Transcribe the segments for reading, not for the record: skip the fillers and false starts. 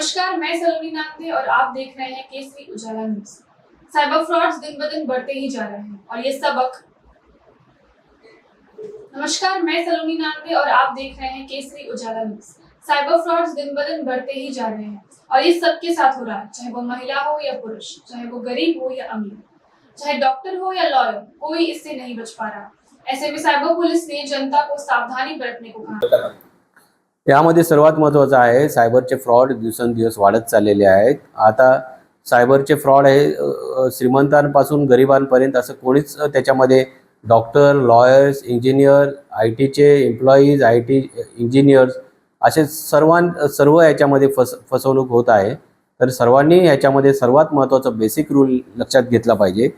नमस्कार, मैं सलोनी नागदे और आप देख रहे हैं केसरी उजाला न्यूज। साइबर फ्रॉड्स दिन ब दिन बढ़ते ही जा रहे हैं और ये सबक नमस्कार, मैं सलोनी नागदे और आप देख रहे हैं केसरी उजाला न्यूज। साइबर फ्रॉड्स दिन ब दिन बढ़ते ही जा रहे हैं और ये सबके साथ हो रहा है, चाहे वो महिला हो या पुरुष, चाहे वो गरीब हो या अमीर, चाहे डॉक्टर हो या लॉयर, कोई इससे नहीं बच पा रहा। ऐसे में साइबर पुलिस ने जनता को सावधानी बरतने को कहा। यामध्ये सर्वात महत्त्वाचं आहे सायबरचे फ्रॉड दिवसेंदिवस वाढत चाललेले आहेत। आता सायबरचे फ्रॉड आहे श्रीमंतांपासून गरिबांपर्यंत असं कोणीच त्याच्यामध्ये डॉक्टर, लॉयर्स, इंजिनियर, IT चे एम्प्लॉईज, IT इंजिनियर्स असे सर्व याच्यामध्ये फसवणूक होत आहे। तर सर्वांनी याच्यामध्ये सर्वात महत्त्वाचा बेसिक रूल लक्षात घेतला पाहिजे।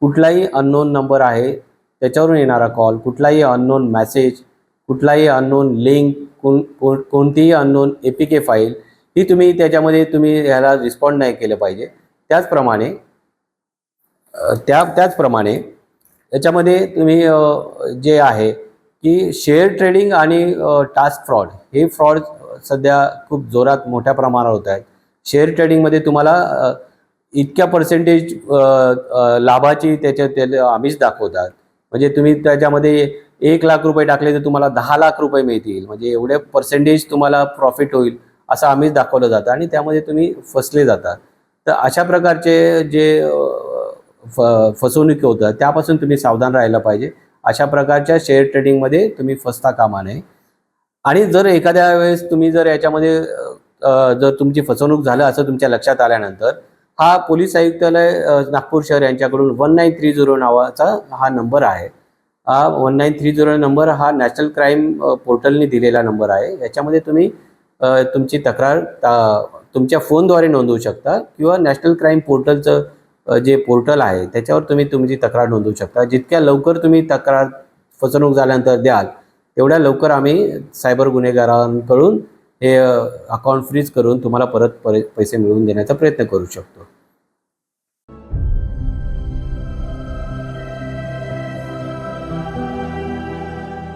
कुठलाही अननोन नंबर आहे त्याच्यावरून येणारा कॉल, कुठलाही अननोन मेसेज, कुठलाही अननोन लिंक, कोणतीही अननोन APK फाईल ही तुम्ही त्याच्यामध्ये ह्याला रिस्पॉन्ड नाही केलं पाहिजे। त्याचप्रमाणे याच्यामध्ये तुम्ही जे आहे की शेअर ट्रेडिंग आणि टास्क फ्रॉड हे फ्रॉड सध्या खूप जोरात मोठ्या प्रमाणावर होत आहेत। शेअर ट्रेडिंगमध्ये तुम्हाला इतक्या पर्सेंटेज लाभाची त्याच्यात आमिष दाखवतात। म्हणजे तुम्ही त्याच्यामध्ये 1 लाख रुपये टाकले तर तुम्हाला 10 लाख रुपये मिळतील, म्हणजे एवढे पर्सेंटेज तुम्हाला प्रॉफिट होईल असं आमिष दाखवलं जातं आणि त्यामध्ये तुम्ही फसले जातात। तर अशा प्रकारचे जे फसवणूक होतात त्यापासून तुम्ही सावधान राहायला पाहिजे। अशा प्रकारच्या शेअर ट्रेडिंगमध्ये तुम्ही फसता कामा नये। आणि जर एखाद्या वेळेस तुम्ही जर याच्यामध्ये जर तुमची फसवणूक झालं असं तुमच्या लक्षात आल्यानंतर हा पोलीस आयुक्तालय नागपूर शहर यांच्याकडून 1930 नावाचा हा नंबर आहे। 1930 नंबर हा नॅशनल क्राईम पोर्टलने दिलेला नंबर आहे। याच्यामध्ये तुम्ही तुमची तक्रार तुमच्या फोनद्वारे नोंदवू शकता किंवा नॅशनल क्राईम पोर्टलचं जे पोर्टल आहे त्याच्यावर तुम्ही तुमची तक्रार नोंदवू शकता। जितक्या लवकर तुम्ही तक्रार फसवणूक झाल्यानंतर द्याल तेवढ्या लवकर आम्ही सायबर गुन्हेगारांकडून हे अकाउंट फ्रीज करून तुम्हाला परत पैसे मिळवून देण्याचा प्रयत्न करू शकतो।